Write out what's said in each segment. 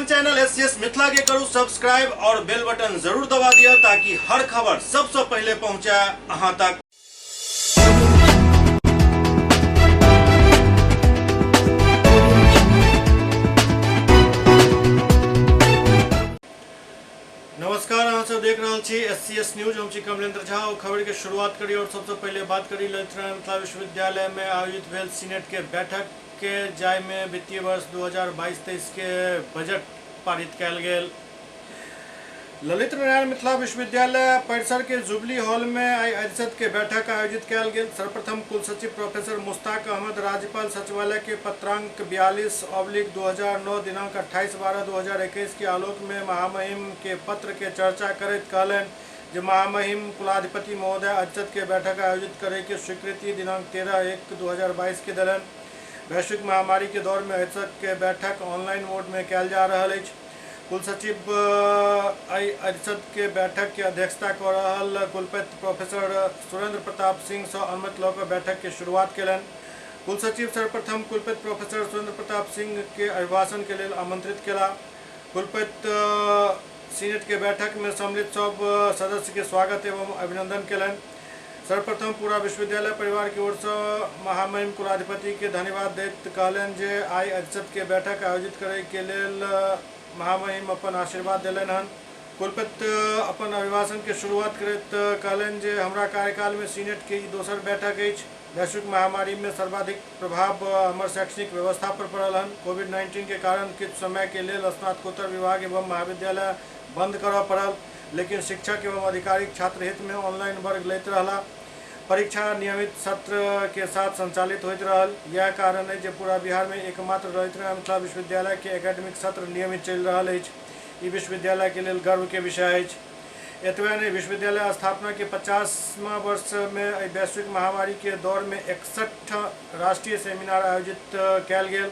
अपन channel SCS Mithila के करू subscribe और बेल बटन जरूर दबा दिया ताकि हर खबर सबसे पहले पहुंचे अहां तक। नमस्कार, अहाँ सब देख रहे छी एससीएस न्यूज। हम छी कमलेंद्र झा। खबर के शुरुआत करी और सबसे पहले बात करी ललित नारायण मिथिला विश्वविद्यालय में आयोजित भेल सीनेट के बैठक के जाय में वित्तीय वर्ष 2022-23 के बजट पारित कयल गेल। ललित नारायण मिथिला विश्वविद्यालय परिसर के जुबली हॉल में आई अरिषद के बैठक आयोजित कयल गेल। सर्वप्रथम कुलसचिव प्रोफेसर मुश्ताक अहमद राज्यपाल सचिवालय के पत्रांक 42/2009 दिनांक 28/12/2021 के आलोक में महामहिम के पत्र के चर्चा करैत कहलनि जे महामहिम कुलाधिपति महोदय अरिषद के बैठक आयोजित करे के स्वीकृति दिनांक 13/1/2022 के देलनि। वैश्विक महामारी के दौर में अरिषद के बैठक ऑनलाइन मोड में कयल जा रहल अछि। कुलसचिव अरिषद के बैठक के अध्यक्षता कर रहल कुलपति प्रोफेसर सुरेंद्र प्रताप सिंह से अनुमति लऽ कऽ बैठक के शुरुआत केलनि। कुलसचिव सर्वप्रथम कुलपति प्रोफेसर सुरेंद्र प्रताप सिंह के अभिभाषण के लिए आमंत्रित केला। कुलपति सीनेट के बैठक में सम्मिलित सब सदस्य के स्वागत एवं अभिनंदन केलनि। सर्वप्रथम पूरा विश्वविद्यालय परिवार की ओर से महामहिम कुलाधिपति के धन्यवाद दैत कहलनि जे आई अरिषद के बैठक आयोजित करे के लेल महामहिम अपन आशीर्वाद दिलनि हन। कुलपति अपन अभिभाषण के शुरुआत करैत कहलनि जे हमरा कार्यकाल में सीनेट के दोसर बैठक अछि। वैश्विक महामारी में सर्वाधिक प्रभाव हमर शैक्षणिक व्यवस्था पर पड़ल हन। कोविड-19 के कारण किछु समय के लेल स्नातकोत्तर विभाग एवं महाविद्यालय बंद करऽ पड़ल, लेकिन शिक्षक एवं आधिकारिक छात्र हित में ऑनलाइन वर्ग लैत रहला। परीक्षा नियमित सत्र के साथ संचालित होइत रहल। यह कारण है जे पूरा बिहार में एकमात्र ललित नारायण मिथिला विश्वविद्यालय के एकेडमिक सत्र नियमित चलि रहल अछि। ई विश्वविद्यालय के लेल गर्व के विषय अछि। एतबे नहीं, विश्वविद्यालय स्थापना के 50वां वर्ष में वैश्विक महामारी के दौर में 61 राष्ट्रीय सेमिनार आयोजित कयल गेल,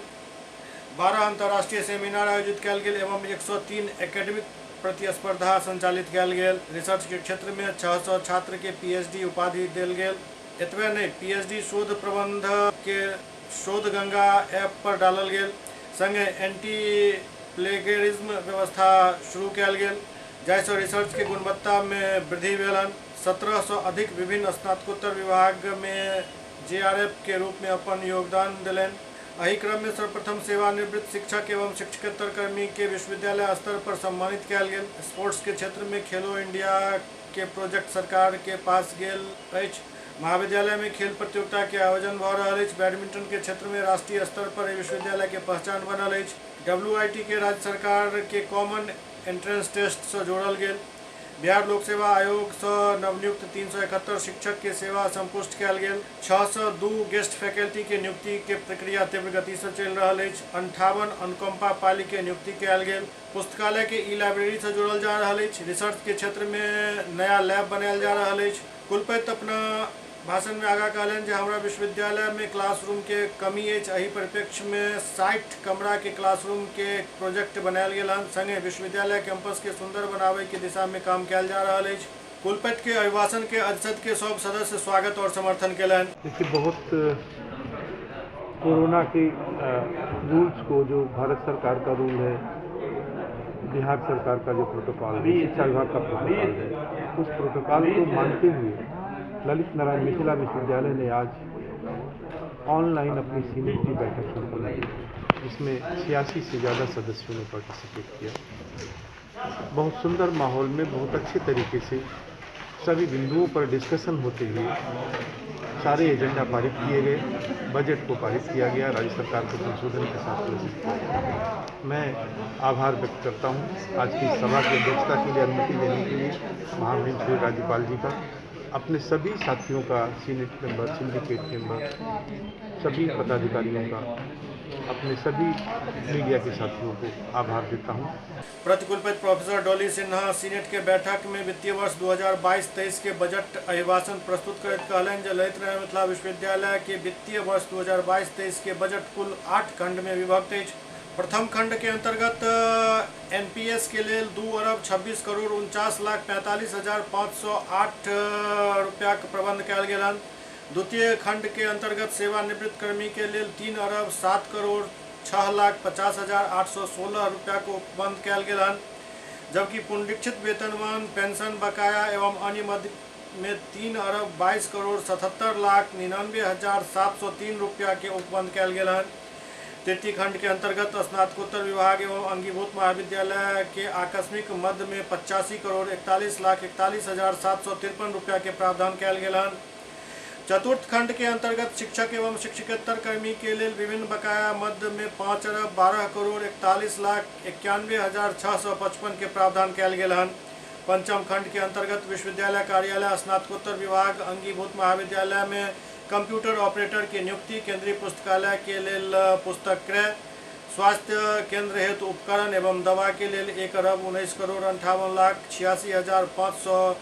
12 अंतर्राष्ट्रीय सेमिनार आयोजित कयल गेल एवं 103 एकेडमिक प्रतिस्पर्धा संचालित कयल गेल। रिसर्च के क्षेत्र में 600 छात्र के पीएचडी उपाधि देल गेल। एतबे नहीं, पीएचडी शोध प्रबंध के शोध गंगा ऐप पर डालल गेल। संगे एंटी प्लेगरिज्म व्यवस्था शुरू कयल गेल, जाहिसँ रिसर्च के गुणवत्ता में वृद्धि भेलन। 1700 अधिक विभिन्न स्नातकोत्तर विभाग में जेआरएफ के रूप में अपन योगदान दिलनि। एहि क्रम में सर्वप्रथम सेवानिवृत्त शिक्षक एवं शिक्षकेतर कर्मी के विश्वविद्यालय स्तर पर सम्मानित कयल गेल। स्पोर्ट्स के क्षेत्र में खेलो इंडिया के प्रोजेक्ट सरकार के पास गेल अछि। महाविद्यालय में खेल प्रतियोगिता के आयोजन भ रहल अछि। बैडमिंटन के क्षेत्र में राष्ट्रीय स्तर पर विश्वविद्यालय के पहचान बनल अछि। WIT के राज्य सरकार के कॉमन एंट्रेंस टेस्ट से जोड़ल गेल। बिहार लोक सेवा आयोग से नवनियुक्त 371 शिक्षक के सेवा संपुष्ट कयल गेल। 602 गेस्ट फैकल्टी के नियुक्ति के प्रक्रिया तीव्र गति से चल रहा है। 58 अनुकंपा पाली के नियुक्ति कयल गेल। पुस्तकालय के ई लाइब्रेरी से जोड़ल जा रहा है। रिसर्च के क्षेत्र में नया लैब बनायल जा रहा है। कुलपति अपना भाषण में आगा कहलनि जे हमरा विश्वविद्यालय में क्लासरूम के कमी अछि। एहि परिप्रेक्ष्य में 60 कमरा के क्लासरूम के प्रोजेक्ट बनायल गेल हन। संगे विश्वविद्यालय कैंपस के सुंदर बनावे के दिशा में काम कयल जा रहा है। कुलपति के अभिभाषण के अरिषद के सब सदस्य स्वागत और समर्थन केलनि। देखिए, बहुत कोरोना के रूल्स को, जो भारत सरकार का रूल है, बिहार सरकार का जो प्रोटोकॉल है, शिक्षा विभाग का प्रोटोकॉल है, उस प्रोटोकॉल को मानते हुए ललित नारायण मिथिला विश्वविद्यालय ने आज ऑनलाइन अपनी सीनेट की बैठक शुरू कर दी, जिसमें 86 से ज़्यादा सदस्यों ने पार्टिसिपेट किया। बहुत सुंदर माहौल में बहुत अच्छे तरीके से सभी बिंदुओं पर डिस्कशन होते हुए सारे एजेंडा पारित किए गए। बजट को पारित किया गया, राज्य सरकार को संशोधन के साथ प्रस्तुत किया गया। मैं आभार व्यक्त करता हूँ आज की सभा की अध्यक्षता के लिए अनुमति देने के लिए महामहिम श्री राज्यपाल जी का, अपने सभी साथियों का, सीनेट मेंबर, सिंडिकेट मेंबर, सभी पदाधिकारियों का, अपने सभी मीडिया के साथियों को आभार देता हूँ। प्रतिकुलपति प्रोफेसर डॉली सिन्हा सीनेट के बैठक में वित्तीय वर्ष 2022-23 के बजट अभिभाषण प्रस्तुत करैत कहलनि जे ललित नारायण मिथिला विश्वविद्यालय के वित्तीय वर्ष 2022-23 के बजट कुल 8 खंड में विभक्त अछि। प्रथम खंड के अंतर्गत एनपीएस के लिए 2,26,49,45,508 रुपया के प्रबंध कयल गेल। द्वितीय खंड के अंतर्गत सेवानिवृत्त कर्मी के लिए 3,07,00,00,000 6,50,816 रुपया को उपबंध कयल गेल हन, जबकि पुनरीक्षित वेतनमान, पेंशन, बकाया एवं अन्य मद में 3,22,77,99,703 रुपया के उपबंध कयल गेल हन। तृतीय खंड के अंतर्गत स्नातकोत्तर विभाग एवं अंगीभूत महाविद्यालय के आकस्मिक मद में 85,41,41,753 रुपया के प्रावधान कयल गेल हन। चतुर्थ खंड के अंतर्गत शिक्षक एवं शिक्षकेतर कर्मी के लिए विभिन्न बकाया मद में 5,12,41,91,655 के प्रावधान कयल गेल हन। पंचम खंड के अंतर्गत विश्वविद्यालय कार्यालय, स्नातकोत्तर विभाग, अंगीभूत महाविद्यालय में कंप्यूटर ऑपरेटर की नियुक्ति, केंद्रीय पुस्तकालय के लिए पुस्तक क्रय, स्वास्थ्य केंद्र हेतु उपकरण एवं दवा के लिए 1,19,58,86,500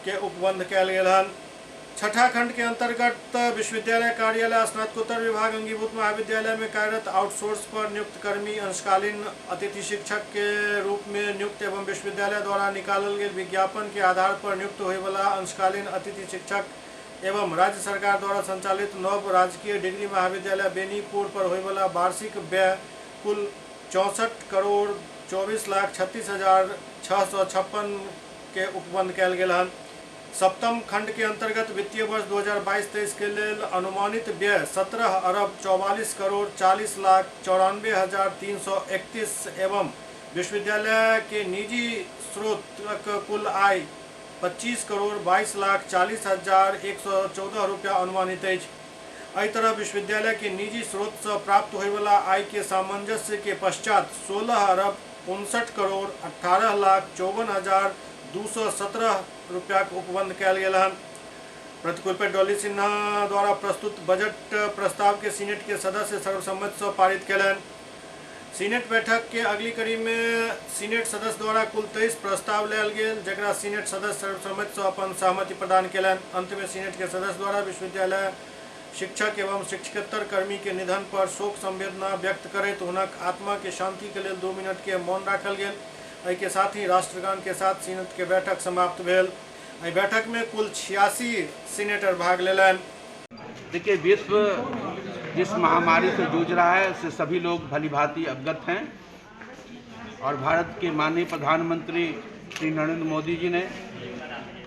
के उपबंध कयल गेल हन। छठा खंड के अंतर्गत विश्वविद्यालय कार्यालय, स्नातकोत्तर विभाग, अंगीभूत महाविद्यालय में कार्यरत आउटसोर्स पर नियुक्त कर्मी, अंशकालीन अतिथि शिक्षक के रूप में नियुक्त एवं विश्वविद्यालय द्वारा निकालल गेल विज्ञापन के आधार पर नियुक्त होए वाला अंशकालीन अतिथि शिक्षक एवं राज्य सरकार द्वारा संचालित नव राजकीय डिग्री महाविद्यालय बेनीपुर पर होए वाला वार्षिक व्यय कुल 64,36,36,656 के उपबंध कयल गेल हन। सप्तम खंड के अंतर्गत वित्तीय वर्ष 2022-23 के लिए अनुमानित व्यय 17,44,40,94,331 एवं विश्वविद्यालय के निजी स्रोत कुल आय 25,22,40,114 रुपया अनुमानित है। एहि तरह विश्वविद्यालय के निजी स्रोत से प्राप्त होए वाला आय के सामंजस्य के पश्चात 16,59,18,54,217 रुपया के उपबंध कयल गेल हन। प्रतिकूल पर डॉली सिन्हा द्वारा प्रस्तुत बजट प्रस्ताव के सीनेट के सदस्य सर्वसम्मति से पारित कयलनि। सीनेट बैठक के अगली कड़ी में सीनेट सदस्य द्वारा कुल 23 प्रस्ताव लायल गेल, जकरा सीनेट सदस्य सर्वसम्मति से अपन सहमति प्रदान कयलनि। अंत में सीनेट के सदस्य द्वारा विश्वविद्यालय शिक्षक एवं शिक्षकेतर कर्मी के निधन पर शोक संवेदना व्यक्त करैत हुनक आत्मा के शांति के लिए 2 मिनट के मौन राखल गेल। एहि के साथ ही राष्ट्रगान के साथ सीनेट के बैठक समाप्त भेल। एहि बैठक में कुल 86 सीनेटर भाग लेलनि। देखिए, विश्व जिस महामारी से जूझ रहा है उससे सभी लोग भली भांति अवगत हैं और भारत के माननीय प्रधानमंत्री श्री नरेंद्र मोदी जी ने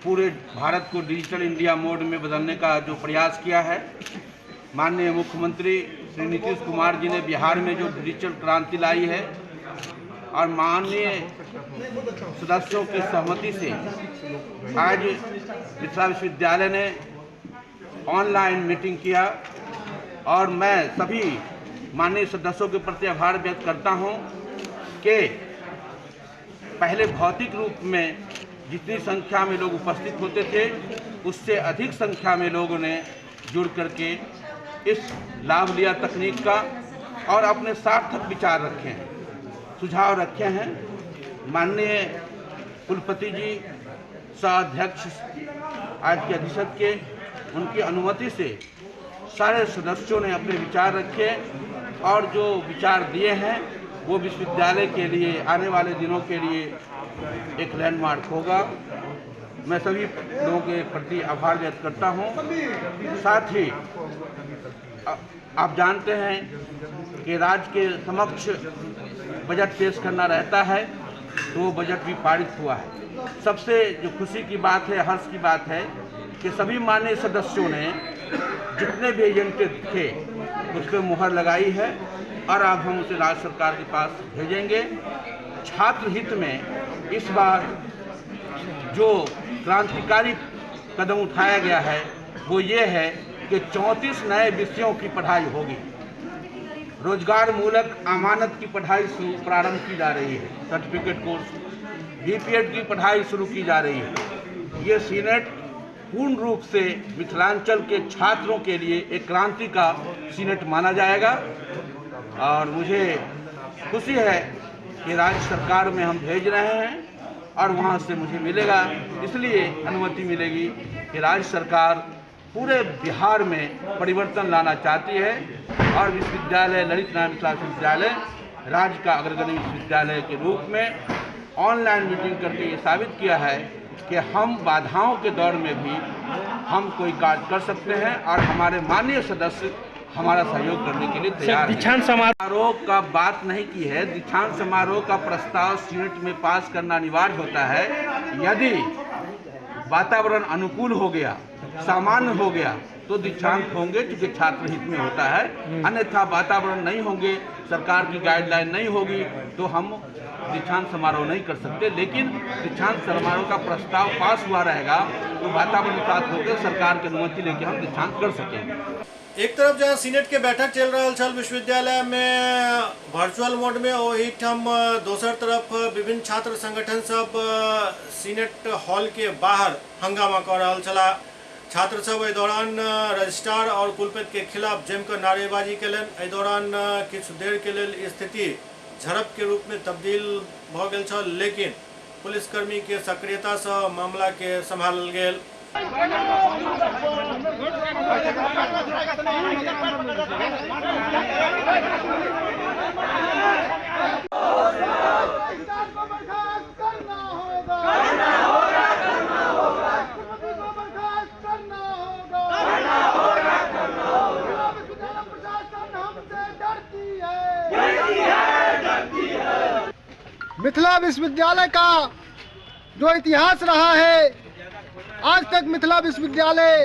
पूरे भारत को डिजिटल इंडिया मोड में बदलने का जो प्रयास किया है, माननीय मुख्यमंत्री श्री नीतीश कुमार जी ने बिहार में जो डिजिटल क्रांति लाई है और माननीय सदस्यों की सहमति से आज मिथिला विश्वविद्यालय ने ऑनलाइन मीटिंग किया और मैं सभी माननीय सदस्यों के प्रति आभार व्यक्त करता हूं कि पहले भौतिक रूप में जितनी संख्या में लोग उपस्थित होते थे उससे अधिक संख्या में लोगों ने जुड़ करके इस लाभ लिया तकनीक का और अपने सार्थक विचार रखे हैं, सुझाव रखे हैं। माननीय कुलपति जी सह-अध्यक्ष आज के अधिशत के उनकी अनुमति से सारे सदस्यों ने अपने विचार रखे और जो विचार दिए हैं वो विश्वविद्यालय के लिए आने वाले दिनों के लिए एक लैंडमार्क होगा। मैं सभी लोगों के प्रति आभार व्यक्त करता हूं। साथ ही आप जानते हैं कि राज्य के समक्ष बजट पेश करना रहता है तो वो बजट भी पारित हुआ है। सबसे जो खुशी की बात है, हर्ष की बात है कि सभी माननीय सदस्यों ने जितने भी एजेंडे थे उस पर मुहर लगाई है और अब हम उसे राज्य सरकार के पास भेजेंगे। छात्र हित में इस बार जो क्रांतिकारी कदम उठाया गया है वो ये है कि 34 नए विषयों की पढ़ाई होगी। रोजगार मूलक अमानत की पढ़ाई प्रारंभ की जा रही है, सर्टिफिकेट कोर्स, बीपीएड की पढ़ाई शुरू की जा रही है। ये सीनेट पूर्ण रूप से मिथिलांचल के छात्रों के लिए एक क्रांति का सीनेट माना जाएगा और मुझे खुशी है कि राज्य सरकार में हम भेज रहे हैं और वहाँ से मुझे मिलेगा, इसलिए अनुमति मिलेगी कि राज्य सरकार पूरे बिहार में परिवर्तन लाना चाहती है और विश्वविद्यालय ललित नारायण मिथिला विश्वविद्यालय राज्य का अग्रगण्य विश्वविद्यालय के रूप में ऑनलाइन मीटिंग करके ये साबित किया है कि हम बाधाओं के दौर में भी हम कोई कार्य कर सकते हैं और हमारे माननीय सदस्य हमारा सहयोग करने के लिए तैयार है। दीक्षांत समारोह का बात नहीं की है। दीक्षांत समारोह का प्रस्ताव सीनेट में पास करना अनिवार्य होता है यदि वातावरण अनुकूल हो गया, सामान्य हो गया तो दीक्षांत होंगे, क्योंकि छात्र हित में होता है। अन्यथा वातावरण नहीं होंगे, सरकार की गाइडलाइन नहीं होगी तो हम दीक्षांत समारोह नहीं कर सकते। लेकिन दीक्षांत समारोह का प्रस्ताव पास हुआ रहेगा तो वातावरण के साथ होकर सरकार की अनुमति लेकर हम दीक्षांत कर सकेंगे। एक तरफ जहां सीनेट के बैठक चल रहा छल विश्वविद्यालय में वर्चुअल मोड में, वही ठम दोसर तरफ विभिन्न छात्र संगठन सब सीनेट हॉल के बाहर हंगामा कर रहा छला। छात्र सब एहि दौरान रजिस्ट्रार और कुलपति के खिलाफ जमकर नारेबाजी कलन। एहि दौरान किछु देर के लिए स्थिति झड़प के रूप में तब्दील भ गेल छल, लेकिन पुलिसकर्मी के सक्रियता से मामला के संभालल गेल। मिथिला विश्वविद्यालय का जो इतिहास रहा है, आज तक मिथिला विश्वविद्यालय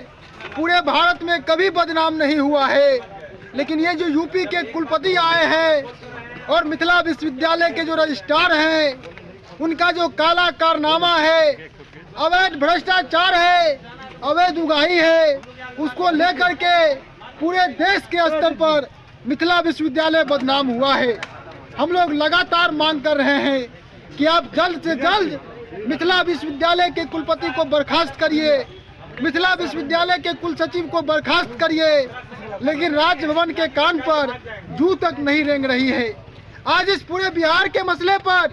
पूरे भारत में कभी बदनाम नहीं हुआ है। लेकिन ये जो यूपी के कुलपति आए हैं और मिथिला विश्वविद्यालय के जो रजिस्ट्रार हैं, उनका जो काला कारनामा है, अवैध भ्रष्टाचार है, अवैध उगाही है, उसको लेकर के पूरे देश के स्तर पर मिथिला विश्वविद्यालय बदनाम हुआ है। हम लोग लगातार मांग कर रहे हैं कि आप जल्द से जल्द मिथिला विश्वविद्यालय के कुलपति को बर्खास्त करिए, मिथिला विश्वविद्यालय के कुल सचिव को बर्खास्त करिए। लेकिन राजभवन के कान पर जू तक नहीं रेंग रही है। आज इस पूरे बिहार के मसले पर,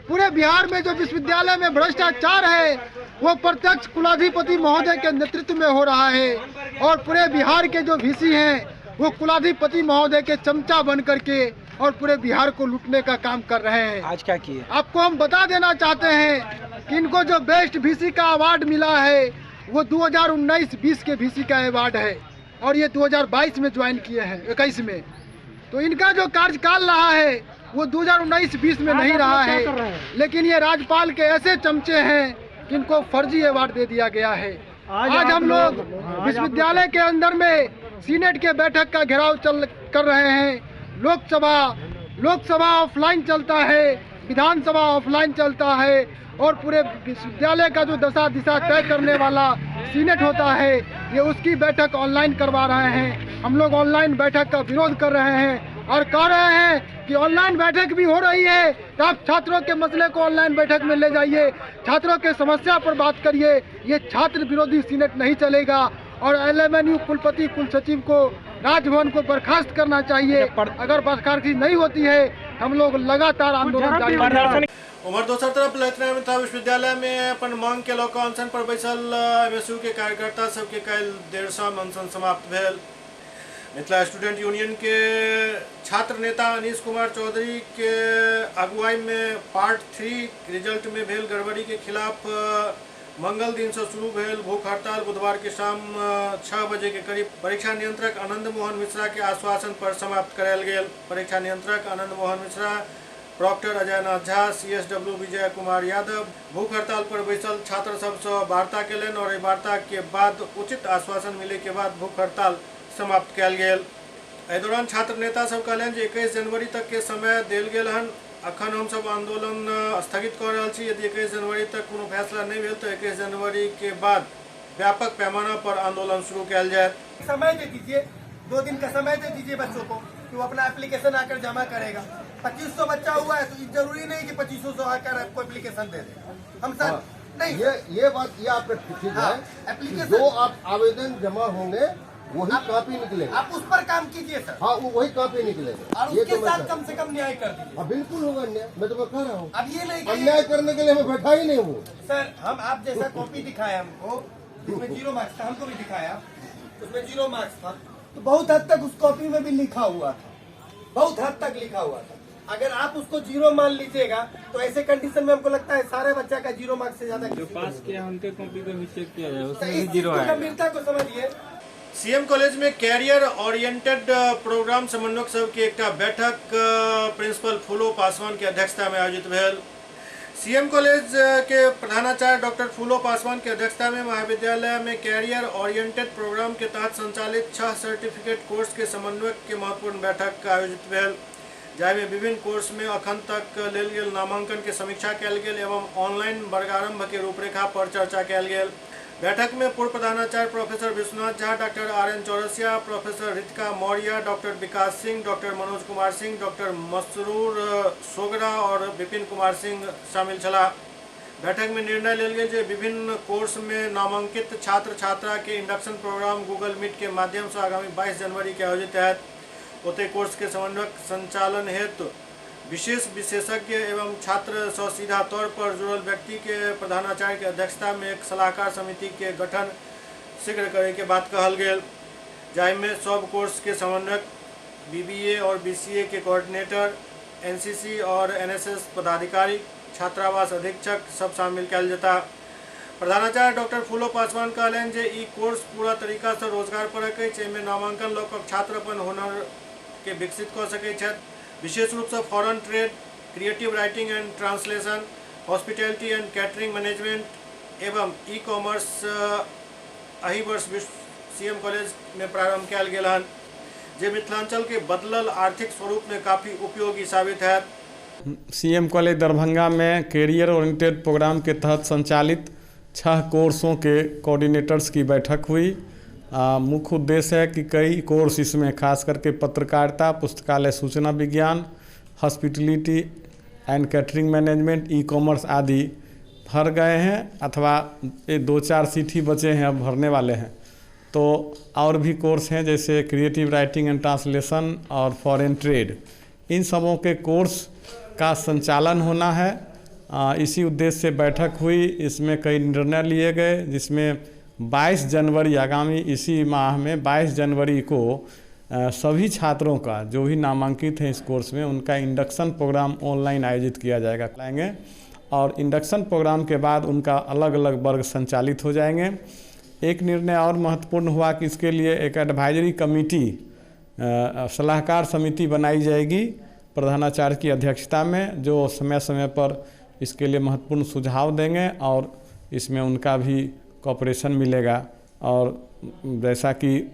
पूरे बिहार में जो विश्वविद्यालय में भ्रष्टाचार है वो प्रत्यक्ष कुलाधिपति महोदय के नेतृत्व में हो रहा है और पूरे बिहार के जो वीसी हैं वो कुलाधिपति महोदय के चमचा बन करके और पूरे बिहार को लूटने का काम कर रहे हैं। आज क्या किए? आपको हम बता देना चाहते हैं कि इनको जो बेस्ट वीसी का अवार्ड मिला है वो 2019-20 के वीसी का अवार्ड है और ये 2022 में ज्वाइन किए हैं, 21 में। तो इनका जो कार्यकाल रहा है वो 2019-20 में नहीं रहा है। लेकिन ये राज्यपाल के ऐसे चमचे हैं कि इनको फर्जी अवार्ड दे दिया गया है। आज हम लोग विश्वविद्यालय के अंदर में सीनेट के बैठक का घेराव कर रहे हैं। लोकसभा ऑफलाइन चलता है, विधानसभा ऑफलाइन चलता है और पूरे विश्वविद्यालय का जो दशा दिशा तय करने वाला सीनेट होता है, ये उसकी बैठक ऑनलाइन करवा रहे हैं। हम लोग ऑनलाइन बैठक का विरोध कर रहे हैं और कह रहे हैं कि ऑनलाइन बैठक भी हो रही है तो आप छात्रों के मसले को ऑनलाइन बैठक में ले जाइए, छात्रों के समस्या पर बात करिए। ये छात्र विरोधी सीनेट नहीं चलेगा और LMNU कुलपति कुल सचिव को राजभवन को बर्खास्त करना चाहिए। अगर बर्खास्ती नहीं होती है हम लोग लगातार आंदोलन जारी रखेंगे। उमर दोसर तरफ मिथिला विश्वविद्यालय में अपन मांग के लौक अनशन पर बैसल MSU के कार्यकर्ता सबके काल्हि देर शाम अनशन समाप्त भेल। मिथिला स्टूडेंट यूनियन के छात्र नेता अनीश कुमार चौधरी के अगुवाई में पार्ट 3 रिजल्ट में भेल गड़बड़ी के खिलाफ मंगल दिन से शुरू भेल भूख हड़ताल बुधवार के शाम 6 बजे के करीब परीक्षा नियंत्रक आनंद मोहन मिश्रा के आश्वासन पर समाप्त करायल गेल। परीक्षा नियंत्रक आनंद मोहन मिश्रा, प्रॉक्टर अजय नाथ झा, CSW विजय कुमार यादव भूख हड़ताल पर बैसल छात्र सबसे वार्ता कलन और वार्ता के बाद उचित आश्वासन मिले के बाद भूख हड़ताल समाप्त कयल गेल। एहि दौरान छात्र नेता सब कहलन जे 21 जनवरी तक के समय देल गेल हन। अखन हम सब आंदोलन स्थगित कर रहे छी। यदि 21 जनवरी तक कोनो फैसला नहीं भेल तो 21 जनवरी के बाद व्यापक पैमाना पर आंदोलन शुरू किया जाए। समय दे दीजिए, 2 दिन का समय दे दीजिए बच्चों को कि वो अपना एप्लीकेशन आकर जमा करेगा। 2500 बच्चा हुआ है तो जरूरी नहीं कि 2500 आकर आपको एप्लीकेशन दे दे। हम सर नहीं, ये बात ये आपका ठीक है। एप्लीकेशन जो आप आवेदन जमा होंगे वही कॉपी निकलेगा। आप उस पर काम कीजिए सर। हाँ, वही कॉपी निकलेगा और उसके साथ कम से कम न्याय कर दीजिए। हाँ, बिल्कुल होगा अन्याय। मैं तो कह रहा हूँ अब ये नहीं अन्याय करने के लिए मैं बैठा ही नहीं हूँ सर। हम आप जैसा कॉपी दिखाया हमको जिसमें 0 मार्क्स था, हमको भी दिखाया उसमें 0 मार्क्स था, तो बहुत हद तक उस कॉपी में भी लिखा हुआ था, बहुत हद तक लिखा हुआ था। अगर आप उसको 0 मान लीजिएगा तो ऐसे कंडीशन में हमको लगता है सारे बच्चा का 0 मार्क्स से ज्यादा जो पास किया उनके कॉपी को भी चेक किया जाए, तो उसमें इस भी 0 है। गंभीरता को समझिए। सीएम कॉलेज में कैरियर ओरिएंटेड प्रोग्राम समन्वयक सब की एक बैठक प्रिंसिपल फूलो पासवान की अध्यक्षता में आयोजित भेल। सीएम कॉलेज के प्रधानाचार्य डॉक्टर फूलो पासवान की अध्यक्षता में महाविद्यालय में कैरियर ओरिएंटेड प्रोग्राम के तहत संचालित 6 सर्टिफिकेट कोर्स के समन्वयक के महत्वपूर्ण बैठक आयोजित भेल, जाहिमे विभिन्न कोर्स में अखन तक लेल गेल नामांकन के समीक्षा कयल गेल एवं ऑनलाइन वर्गारंभ के रूपरेखा पर चर्चा कयल गेल। बैठक में पूर्व प्रधानाचार्य professor Vishwanath Jha, doctor RN Chaurasia, professor Ritika Maurya, doctor Vikas Singh, doctor Manoj Kumar Singh, doctor Masroor Sogra और विपिन कुमार सिंह शामिल छला। बैठक में निर्णय लेल गेल जे विभिन्न कोर्स में नामांकित छात्र छात्रा के इंडक्शन प्रोग्राम गूगल मीट के माध्यम से आगामी 22 जनवरी के आयोजित है। ओते कोर्स के समन्वयक संचालन हेतु विशेष विशेषज्ञ एवं छात्र से सीधा तौर पर जुड़ल व्यक्ति के प्रधानाचार्य के अध्यक्षता में एक सलाहकार समिति के गठन शीघ्र करे के बात कहल गेल, जाहिमे सब कोर्स के समन्वयक, BBA और BCA के कोऑर्डिनेटर, NCC और NSS पदाधिकारी, छात्रावास अधीक्षक सब शामिल कयल जेता। प्रधानाचार्य डॉक्टर फूलो पासवान कहलनि जे ई कोर्स पूरा तरीका से रोजगार परक अछि, एहिमे नामांकन लऽ कऽ छात्र अपन हुनर के विकसित कर सकै छथि। विशेष रूप से foreign trade, creative writing and translation, hospitality and catering management एवं ई-कॉमर्स एहि वर्ष सीएम कॉलेज में प्रारंभ कयल गेल हन, जे मिथिलांचल के बदलल आर्थिक स्वरूप में काफ़ी उपयोगी साबित है। सीएम कॉलेज दरभंगा में कैरियर ओरिएंटेड प्रोग्राम के तहत संचालित 6 कोर्सों के कोऑर्डिनेटर्स की बैठक हुई। मुख्य उद्देश्य है कि कई कोर्स इसमें खास करके पत्रकारिता, पुस्तकालय सूचना विज्ञान, hospitality and catering management, e-commerce आदि भर गए हैं अथवा ये 2-4 सीट ही बचे हैं, अब भरने वाले हैं। तो और भी कोर्स हैं जैसे क्रिएटिव राइटिंग एंड ट्रांसलेशन और फॉरेन ट्रेड, इन सबों के कोर्स का संचालन होना है। इसी उद्देश्य से बैठक हुई। इसमें कई निर्णय लिए गए, जिसमें 22 जनवरी आगामी इसी माह में 22 जनवरी को सभी छात्रों का जो भी नामांकित हैं इस कोर्स में, उनका इंडक्शन प्रोग्राम ऑनलाइन आयोजित किया जाएगा और इंडक्शन प्रोग्राम के बाद उनका अलग अलग वर्ग संचालित हो जाएंगे। एक निर्णय और महत्वपूर्ण हुआ कि इसके लिए एक एडवाइजरी कमेटी, सलाहकार समिति बनाई जाएगी प्रधानाचार्य की अध्यक्षता में, जो समय समय पर इसके लिए महत्वपूर्ण सुझाव देंगे और इसमें उनका भी कॉपरेशन मिलेगा। और जैसा कि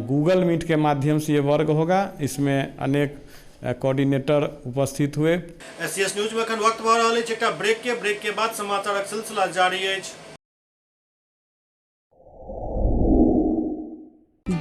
गूगल मीट के माध्यम से ये वर्ग होगा, इसमें अनेक कोऑर्डिनेटर उपस्थित हुए। SCS न्यूज में अखन वक्त भऽ रहल अछि एकटा ब्रेक के बाद समाचारक सिलसिला जारी अछि।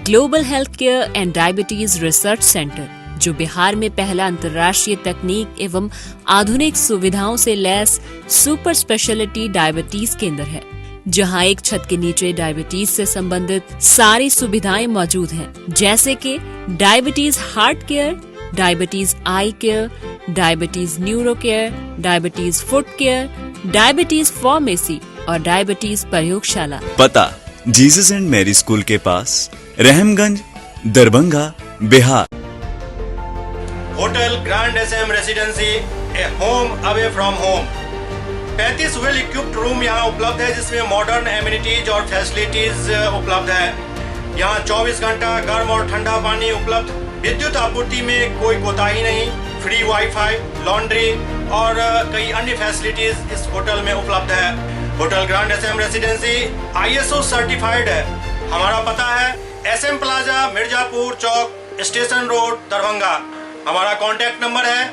Global health care and diabetes research centre, जो बिहार में पहला अंतर्राष्ट्रीय तकनीक एवं आधुनिक सुविधाओं से लैस सुपर स्पेशलिटी डायबिटीज केंद्र है, जहां एक छत के नीचे डायबिटीज से संबंधित सारी सुविधाएं मौजूद हैं, जैसे कि diabetes heart care, diabetes eye care, diabetes neuro care, diabetes foot care, diabetes pharmacy और डायबिटीज प्रयोगशाला। पता जीसस एंड मैरी स्कूल के पास, Rahamganj, Darbhanga, Bihar. Hotel grand SM residency, a home away from home. 35 well equipped room यहाँ उपलब्ध है, जिसमें modern amenities और फैसिलिटीज उपलब्ध है। यहाँ 24 घंटा गर्म और ठंडा पानी उपलब्ध। विद्युत आपूर्ति में कोई कोताही नहीं। फ्री वाईफाई, लॉन्ड्री और कई अन्य फैसिलिटीज इस होटल में उपलब्ध है। Hotel grand SM residency ISO certified है। हमारा पता है SM plaza, Mirzapur Chowk, station road, Darbhanga. हमारा कॉन्टैक्ट नंबर है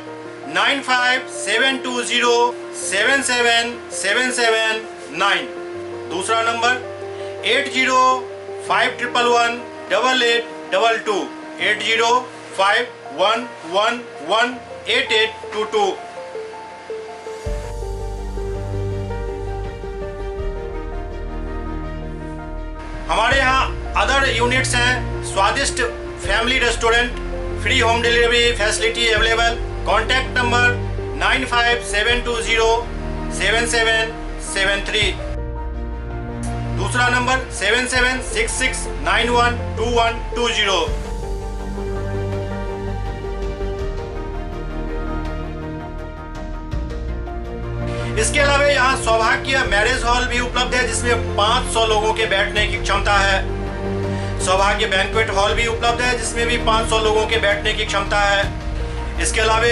9572077779। दूसरा नंबर 8051118822, 8051118822। हमारे यहाँ अदर यूनिट्स हैं, स्वादिष्ट family restaurant, free home delivery facility available. Contact number 9572077773। दूसरा नंबर 7766912120। इसके अलावा यहाँ सौभाग्य मैरिज हॉल भी उपलब्ध है, जिसमें 500 लोगों के बैठने की क्षमता है। सौभाग्य बैंक्वेट हॉल भी उपलब्ध है जिसमें भी 500 लोगों के बैठने की क्षमता है। इसके अलावा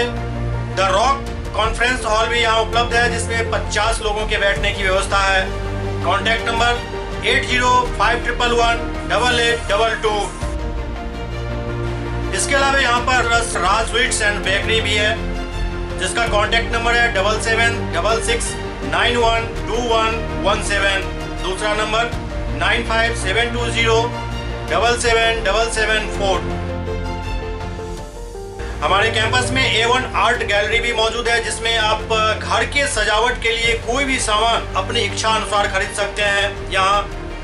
द रॉक कॉन्फ्रेंस हॉल भी यहाँ उपलब्ध है जिसमें 50 लोगों के बैठने की व्यवस्था है। Contact number 8051118822। इसके अलावा यहाँ पर राज स्वीट्स एंड बेकरी भी है जिसका कॉन्टैक्ट नंबर है 7766912117। दूसरा नंबर 9572077774। हमारे कैंपस में A1 आर्ट गैलरी भी मौजूद है जिसमें आप घर के सजावट के लिए कोई भी सामान अपनी इच्छा अनुसार खरीद सकते हैं। यहाँ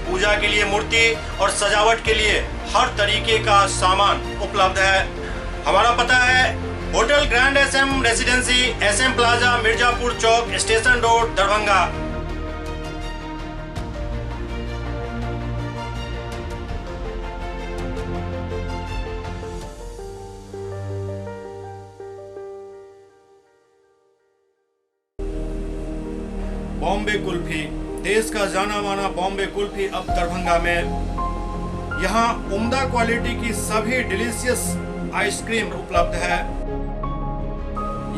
पूजा के लिए मूर्ति और सजावट के लिए हर तरीके का सामान उपलब्ध है। हमारा पता है hotel grand SM residency, SM plaza, Mirzapur Chowk, station road, Darbhanga. Bombay kulfi, देश का जाना माना बॉम्बे कुल्फी अब दरभंगा में। यहाँ उम्दा क्वालिटी की सभी डिलीशियस आइसक्रीम उपलब्ध है।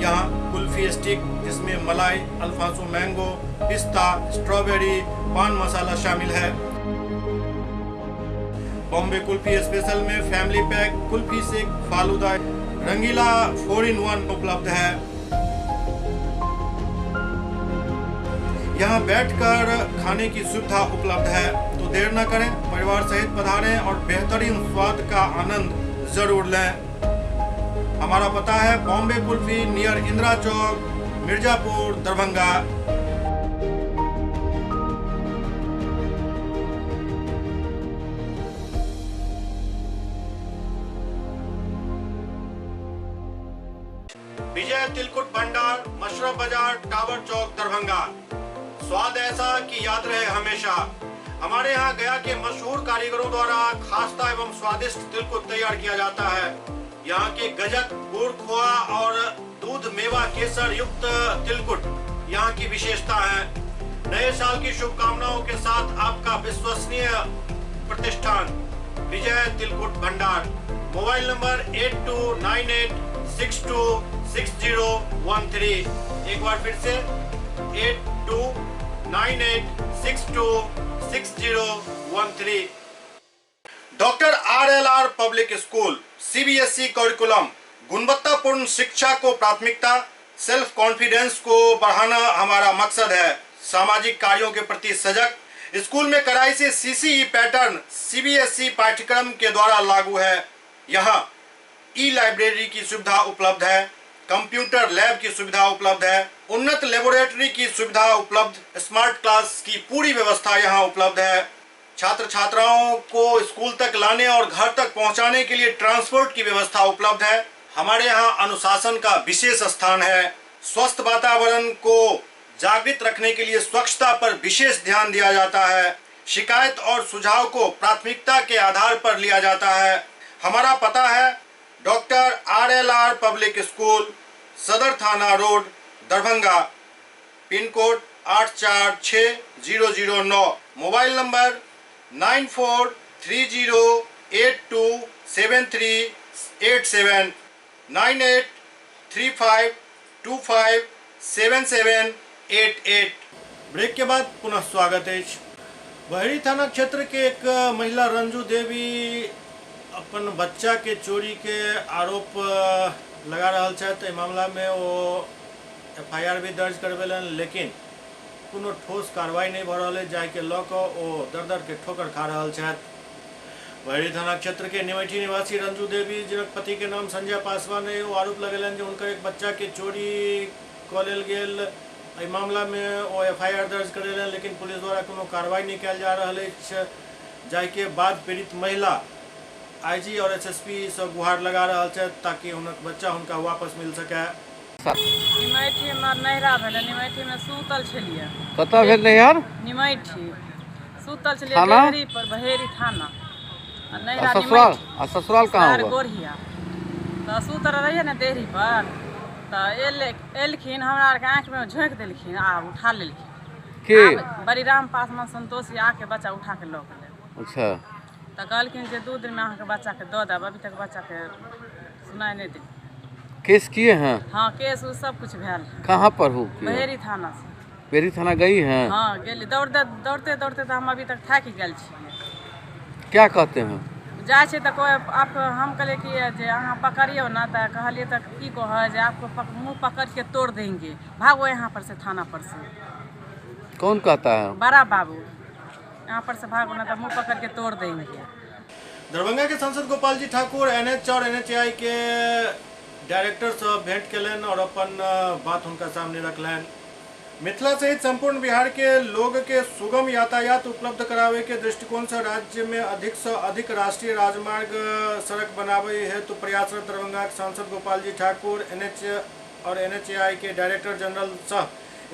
यहाँ कुल्फी स्टिक जिसमें मलाई, अल्फांसो मैंगो, पिस्ता, स्ट्रॉबेरी, पान मसाला शामिल है। बॉम्बे कुल्फी स्पेशल में फैमिली पैक, कुल्फी सेक, फालूदा, रंगीला 4-in-1 उपलब्ध है। यहाँ बैठकर खाने की सुविधा उपलब्ध है, तो देर न करें, परिवार सहित पधारें और बेहतरीन स्वाद का आनंद जरूर लें। हमारा पता है बॉम्बे कुल्फी नियर इंदिरा चौक, मिर्जापुर, दरभंगा। विजय तिलकुट भंडार, मशरफ बाजार, टावर चौक, दरभंगा। स्वाद ऐसा कि याद रहे हमेशा। हमारे यहाँ गया के मशहूर कारीगरों द्वारा खास्ता एवं स्वादिष्ट तिलकुट तैयार किया जाता है। यहाँ के गजक, गुड़, खोआ और दूध मेवा केसर युक्त तिलकुट यहाँ की विशेषता है। नए साल की शुभकामनाओं के साथ आपका विश्वसनीय प्रतिष्ठान विजय तिलकुट भंडार। Mobile number 8298626013। एक बार फिर से 8298626013। Doctor RLR public school, CBSE curriculum, गुणवत्तापूर्ण शिक्षा को प्राथमिकता, सेल्फ कॉन्फिडेंस को बढ़ाना हमारा मकसद है। सामाजिक कार्यों के प्रति सजग। स्कूल में कड़ाई से CCE पैटर्न CBSE पाठ्यक्रम के द्वारा लागू है। यहाँ ई-लाइब्रेरी की सुविधा उपलब्ध है, कंप्यूटर लैब की सुविधा उपलब्ध है, उन्नत लेबोरेटरी की सुविधा उपलब्ध, स्मार्ट क्लास की पूरी व्यवस्था यहाँ उपलब्ध है। छात्र छात्राओं को स्कूल तक लाने और घर तक पहुंचाने के लिए ट्रांसपोर्ट की व्यवस्था उपलब्ध है। हमारे यहाँ अनुशासन का विशेष स्थान है। स्वस्थ वातावरण को जागृत रखने के लिए स्वच्छता पर विशेष ध्यान दिया जाता है। शिकायत और सुझाव को प्राथमिकता के आधार पर लिया जाता है। हमारा पता है डॉक्टर RLR पब्लिक स्कूल, सदर थाना road, Darbhanga. Pin code 846009। Mobile number 9430827387 9835257788। Break के बाद पुनः स्वागत है। बहरी थाना क्षेत्र के एक महिला रंजू देवी अपन बच्चा के चोरी के आरोप लगा रहा है। मामला में वो FIR भी दर्ज करवेलन, लेकिन कोनो ठोस कार्रवाई नहीं भ रहा है। जाके लऽ कऽ ओ दर दर के ठोकर खा रहा है। बहरी थाना क्षेत्र के निमैठी निवासी रंजू देवी जिनक पति के नाम संजय पासवान है, वो आरोप लगेलन जो उनकर एक बच्चा के चोरी कऽ लेल गेल। एहि मामला में वो FIR दर्ज करेलन, लेकिन पुलिस द्वारा कोनो कार्रवाई नहीं कयल जा रहा है। जाके बाद पीड़ित महिला IG और SSP सब गुहार लगा रहा है ताकि उनक बच्चा उनका वापस मिल सके। निमैठी में नहरा भेल, निमैठी में सूतल छलिए। कतऽ भेल रहे यार? निमैठी सूतल छलिए, डेहरी पर, बहेरी थाना। नहरा ससुराल ससुराल कहाँ होगा? गोरहिया। तो सूतल रहिए ना डेहरी पर, तो एलखिन हमरा आर के आँख में झोंक देलखिन, आ उठा लेलखिन। के? बड़ी राम पासवान संतोषी आके बच्चा उठा के लऽ गेलै। अच्छा। तो कहलखिन जे 2 दिन में अहाँ के बच्चा के दऽ देब। अभी तक बच्चा के सुनाई नहीं दी। केस किए हैं? हाँ, केस उस सब कुछ भेल। कहाँ पर हो? बहेरी थाना से। बेरी थाना गई हैं? हाँ गेली। दौड़ते तो हम अभी तक थाकि गेल छियै। क्या कहते हैं? जाइ छै तऽ कोई आप हम कहलिए कि जे अहाँ पकड़ियो ना, तो कहलिए तो की कह जे आपको मुँह पकड़ के तोड़ देंगे, भागो यहाँ पर से, थाना पर से। कौन कहता है? बड़ा बाबू, यहाँ पर से भागो ना तो मुँह पकड़ के तोड़ देंगे। दरभंगा के सांसद गोपाल जी ठाकुर NH और NHAI के डायरेक्टर से भेंट कलन और अपन बात उनका सामने रखलन। मिथिला सहित संपूर्ण बिहार के लोग के सुगम यातायात उपलब्ध करावे के दृष्टिकोण से राज्य में अधिक से अधिक राष्ट्रीय राजमार्ग सड़क बनावे हेतु प्रयासरत दरभंगा के सांसद गोपाल जी ठाकुर NH और NHAI के डायरेक्टर जनरल सह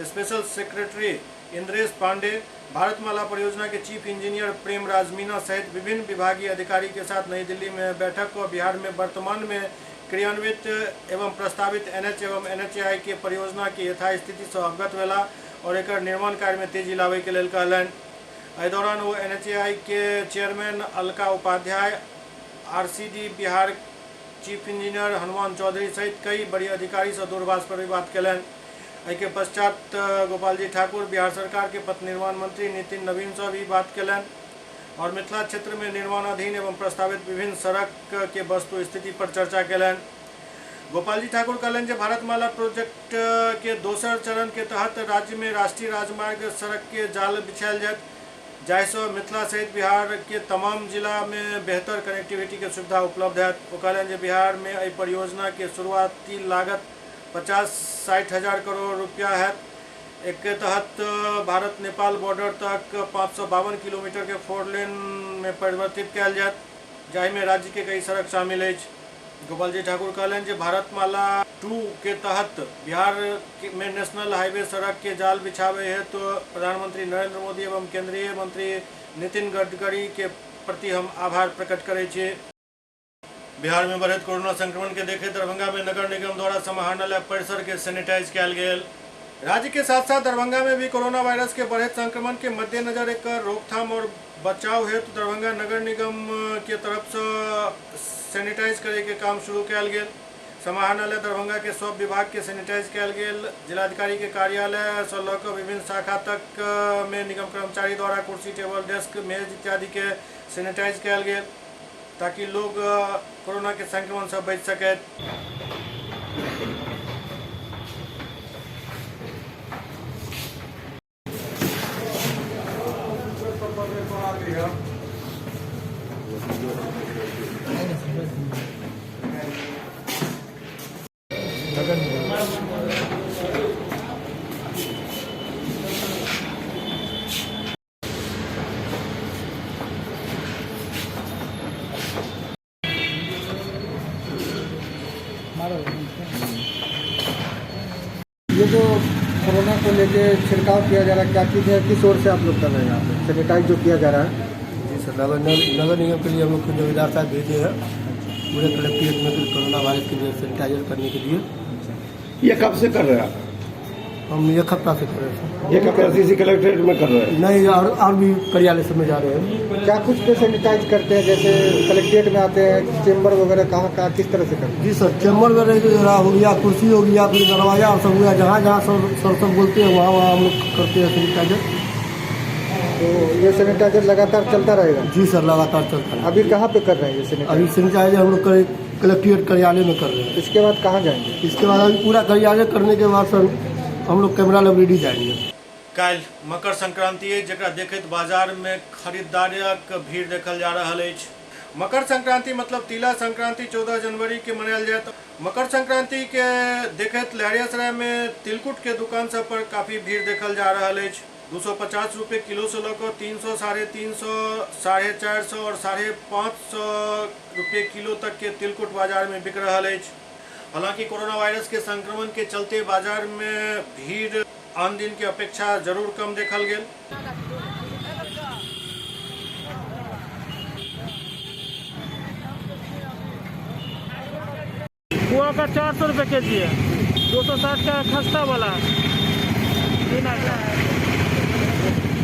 स्पेशल सेक्रेटरी इंद्रेश पांडे, भारतमाला परियोजना के चीफ इंजीनियर प्रेमराज मीना सहित विभिन्न विभागीय अधिकारी के साथ नई दिल्ली में बैठक और बिहार में वर्तमान में क्रियान्वित एवं प्रस्तावित NH एवं NHAI के परियोजना की यथास्थिति से अवगत भेला और एक निर्माण कार्य में तेजी लावे के लेल कहलन। एहि दौरान वो NHAI के chairman Alka Upadhyay, RCD Bihar chief engineer Hanuman Chaudhary सहित कई बड़ी अधिकारी से दूरभाष पर भी बात कलन। एहि के पश्चात गोपाल जी ठाकुर बिहार सरकार के पथ निर्माण मंत्री नितिन नवीन से भी बात कलन और मिथिला क्षेत्र में निर्माणाधीन एवं प्रस्तावित विभिन्न सड़क के वस्तु स्थिति पर चर्चा कलन। गोपाल जी ठाकुर कहलन जे भारतमाला प्रोजेक्ट के दोसर चरण के तहत राज्य में राष्ट्रीय राजमार्ग सड़क के जाल बिछायल जायत, जाहिसँ मिथिला सहित बिहार के तमाम जिला में बेहतर कनेक्टिविटी के सुविधा उपलब्ध है। वो कहलन जे बिहार में एहि परियोजना के शुरुआती लागत 50-60 हजार करोड़ रुपया है। एक के तहत भारत नेपाल बॉर्डर तक 552 किलोमीटर के 4 लेन में परिवर्तित कयल जायत, जाहि में राज्य के कई सड़क शामिल है। गोपाल जी ठाकुर कहलन जे भारतमाला 2 के तहत बिहार में नेशनल हाईवे सड़क के जाल बिछावे है तो प्रधानमंत्री नरेंद्र मोदी एवं केंद्रीय मंत्री नितिन गडकरी के प्रति हम आभार प्रकट करे छे। बिहार में बढ़त कोरोना संक्रमण के देखे दरभंगा में नगर निगम द्वारा समाहरणालय परिसर के सैनिटाइज कयल गेल। राज्य के साथ साथ दरभंगा में भी कोरोना वायरस के बढ़त संक्रमण के मद्देनजर एक रोकथाम और बचाव हेतु दरभंगा नगर निगम के तरफ से सैनिटाइज करे के काम शुरू कयल गेल। समाहरणालय दरभंगा के सब विभाग के सैनिटाइज कयल गेल। जिलाधिकारी के कार्यालय से लऽ कऽ विभिन्न शाखा तक में निगम कर्मचारी द्वारा कुर्सी, टेबल, डेस्क, मेज इत्यादि के सैनिटाइज कयल गेल ताकि लोग कोरोना के संक्रमण से बच सके। ये जो कोरोना को लेके छिड़काव किया जा रहा है, क्या चीज़ है, किस ओर से आप लोग कर रहे हैं यहाँ पे सैनिटाइज जो किया जा रहा है? जी सर, नगर निगम के लिए हम लोग को जिम्मेदार साहब भेजे हैं पूरे कलेक्ट्रेट में कोरोना वायरस के लिए सैनिटाइजर करने के लिए। ये कब से कर रहे हैं? हम 1 हफ्ता से कर रहे हैं। 1 हफ्ता से कलेक्ट्रेट में कर रहे हैं? नहीं, और भी कार्यालय सब में जा रहे हैं। क्या कुछ पे सैनिटाइज करते हैं, जैसे कलेक्ट्रेट में आते हैं, चेम्बर वगैरह कहाँ किस तरह से करते हैं? जी सर, चैम्बर वगैरह हो गया, कुर्सी हो गया, फिर दरवाजा और सब हो गया, जहाँ जहाँ सब बोलते हैं वहाँ हम लोग करते हैं सैनिटाइजर। तो ये सैनिटाइजर लगातार चलता रहेगा? जी सर, लगातार चलता है। अभी कहाँ पे कर रहे हैं ये सैनिटाइजर? अभी सैनिटाइजर हम लोग कलेक्ट्रेट कार्यालय में कर रहे हैं। इसके बाद कहाँ जाएंगे? इसके बाद अभी पूरा कार्यालय करने के बाद सर हम लोग कैमरा लाइब्रेरी जाएंगे। काल्हि मकर संक्रांति है, जकरा देखैत बाजार में खरीदारक भीड़ देखल जा रहल अछि। मकर संक्रांति मतलब तिला संक्रांति 14 जनवरी के मनायल जायत। मकर संक्रांति के देखैत लहरियासराय में तिलकुट के दुकान सब पर काफी भीड़ देखल जा रहल अछि। 250 रुपये किलो से लऽ कऽ 300, 350, 450 और 550 रुपये किलो तक के तिलकुट बाजार में बिक रहल अछि। हालांकि कोरोना वायरस के संक्रमण के चलते बाजार में भीड़ आन दिन की अपेक्षा जरूर कम देखल गेल। कुआ का 400 रुपये केजी है, 260 का खस्ता वाला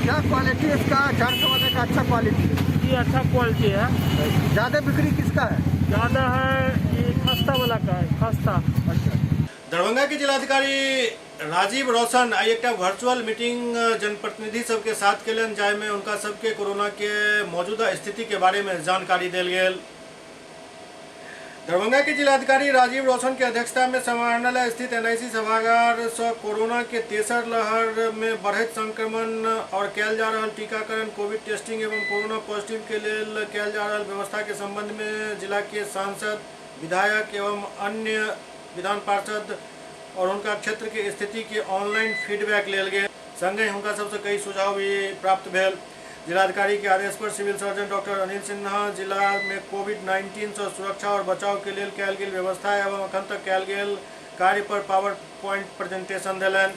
क्या क्वालिटी इसका? 400 वाले का अच्छा क्वालिटी ये अच्छा क्वालिटी है। ज्यादा बिक्री किसका है? ज़्यादा है ये खस्ता वाला का है, खस्ता। दरभंगा के जिलाधिकारी राजीव रोशन आई एक वर्चुअल मीटिंग जनप्रतिनिधि सबके साथ केलन, जाय में उनका सबके कोरोना के मौजूदा स्थिति के बारे में जानकारी देल गेल। दरभंगा के जिलाधिकारी राजीव रोशन के अध्यक्षता में समाहरणालय स्थित NIC सभागार से कोरोना के तेसर लहर में बढ़त संक्रमण और कैल जा रहा टीकाकरण, कोविड टेस्टिंग एवं कोरोना पॉजिटिव के लिए कैल जा रहा व्यवस्था के संबंध में जिला के सांसद, विधायक एवं अन्य विधान पार्षद और उनका क्षेत्र के स्थिति के ऑनलाइन फीडबैक लेल गए। संगे उनका सबसे कई सुझाव भी प्राप्त भेल। जिलाधिकारी के आदेश पर civil surgeon doctor Anil Sinha जिला में कोविड-19 से सुरक्षा और बचाव के लिए कैल गेल व्यवस्था एवं अखन तक कैल गेल कार्य पर पावर पॉइंट प्रेजेंटेशन दिलन।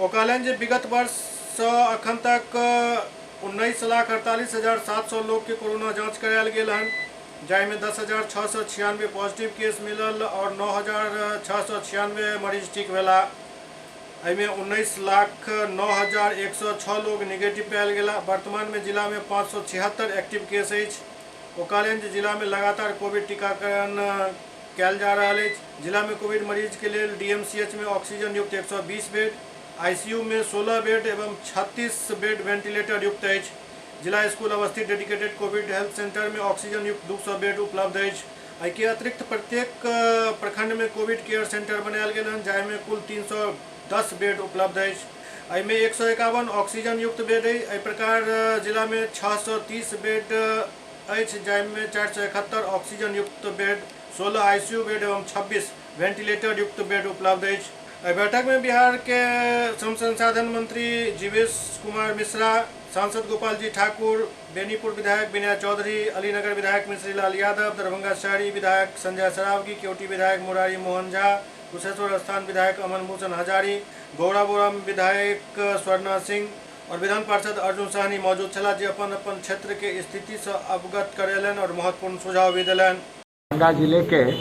ओ कहलन जे विगत वर्ष से अखन तक 19,48,700 लोग के कोरोना जांच करायल गेल हन, जाय में 10,696 पॉजिटिव केस मिलल और 9,696 मरीज ठीक भेला। एहिमे 19,09,106 लोग निगेटिव पायल गेला। वर्तमान में जिला में 576 एक्टिव केस अछि। ओ कहलन जे जिला में लगातार कोविड टीकाकरण कैल जा रहा है। जिला में कोविड मरीज के लिए DMCH में ऑक्सीजन युक्त 120 बेड, ICU में 16 बेड एवं 36 बेड वेंटिलेटर युक्त अछि। जिला स्कूल अवस्थित डेडिकेटेड कोविड हेल्थ सेंटर में ऑक्सीजन युक्त 200 बेड उपलब्ध अछि। एहि के अतिरिक्त प्रत्येक प्रखंड में कोविड केयर सेंटर बनायल गेल हन, जाय में कुल 310 बेड उपलब्ध अछि। एहि में 151 ऑक्सीजन युक्त बेड अछि। एहि प्रकार जिला में 630 बेड अछि, जाय में 471 ऑक्सीजन युक्त बेड, 16 ICU बेड एवं 26 वेंटिलेटर युक्त बेड उपलब्ध अछि। एहि बैठक में बिहार के श्रम संसाधन मंत्री जीवेश कुमार मिश्रा, सांसद गोपाल जी ठाकुर, बेनीपुर विधायक विनय चौधरी, अलीनगर विधायक मिश्री लाल यादव, दरभंगा शहरी विधायक संजय सरावगी, केवटी विधायक मुरारी मोहन झा, कुशेश्वर स्थान विधायक अमन भूषण हजारी, गौराबोरम विधायक स्वर्णा सिंह और विधान पार्षद अर्जुन सहनी मौजूद छला, जे अपन अपन क्षेत्र के स्थिति से अवगत करेलन और महत्वपूर्ण सुझाव भी दिलन। दरभंगा जिले के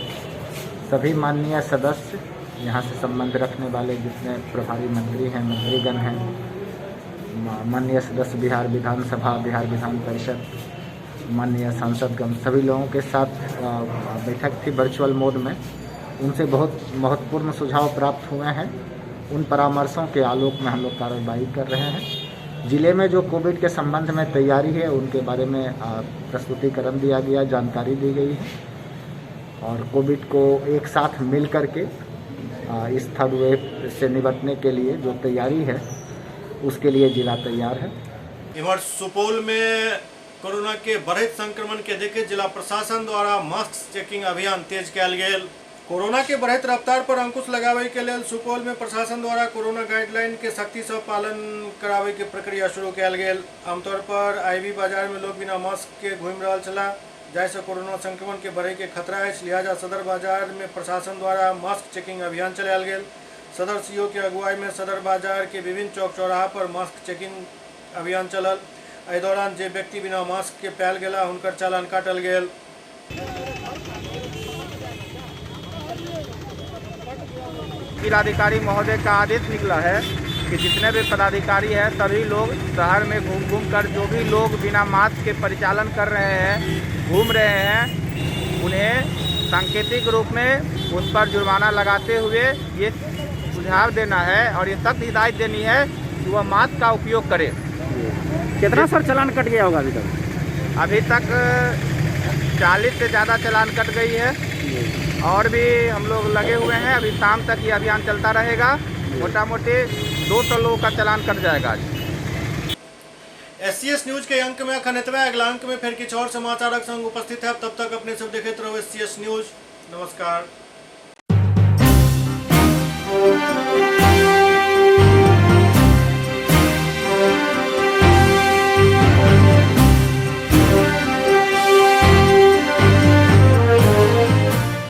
सभी माननीय सदस्य, यहाँ से संबंध रखने वाले जितने प्रभारी मंत्री हैं, मंत्रीगण हैं, माननीय सदस्य बिहार विधानसभा, बिहार विधान परिषद, माननीय सांसदगण, सभी लोगों के साथ बैठक थी वर्चुअल मोड में। उनसे बहुत महत्वपूर्ण सुझाव प्राप्त हुए हैं। उन परामर्शों के आलोक में हम लोग कार्रवाई कर रहे हैं। जिले में जो कोविड के संबंध में तैयारी है उनके बारे में प्रस्तुतिकरण दिया गया, जानकारी दी गई है और कोविड को एक साथ मिल करके इस थर्ड वेव से निपटने के लिए जो तैयारी है उसके लिए जिला तैयार है। इधर सुपौल में कोरोना के बढ़त संक्रमण के देखे जिला प्रशासन द्वारा मास्क चेकिंग अभियान तेज कयल गेल। कोरोना के बढ़त रफ्तार पर अंकुश लगावे के लिए सुपौल में प्रशासन द्वारा कोरोना गाइडलाइन के सख्ती से पालन करावे के प्रक्रिया शुरू कयल गेल। आमतौर पर IB बाजार में लोग बिना मास्क के घूम रहा छला, जैसे कोरोना संक्रमण के बढ़े के खतरा है। लिहाजा सदर बाजार में प्रशासन द्वारा मास्क चेकिंग अभियान चलायल गेल। सदर CO के अगुवाई में सदर बाजार के विभिन्न चौक चौराहा पर मास्क चेकिंग अभियान चलल। एहि दौरान जे व्यक्ति बिना मास्क के पायल गेला हुनकर चालान काटल गेल। जिलाधिकारी महोदय का आदेश निकला है कि जितने भी पदाधिकारी हैं सभी लोग शहर में घूम कर जो भी लोग बिना मास्क के परिचालन कर रहे हैं, घूम रहे हैं, उन्हें सांकेतिक रूप में उस पर जुर्माना लगाते हुए ये सुझाव देना है और ये सख्त हिदायत देनी है कि वह मास्क का उपयोग करे। कितना सर चालान कट गया होगा अभी तक? अभी तक 40 से ज़्यादा चालान कट गई है और भी हम लोग लगे हुए हैं। अभी शाम तक ये अभियान चलता रहेगा। मोटा मोटी 200 लोगों का चालान कट जाएगा। SCS न्यूज के अंक में अखन एतबे। अगला अंक में फिर किछु और समाचारक संग उपस्थित है। तब तक अपने सब देखते रहो SCS न्यूज। नमस्कार।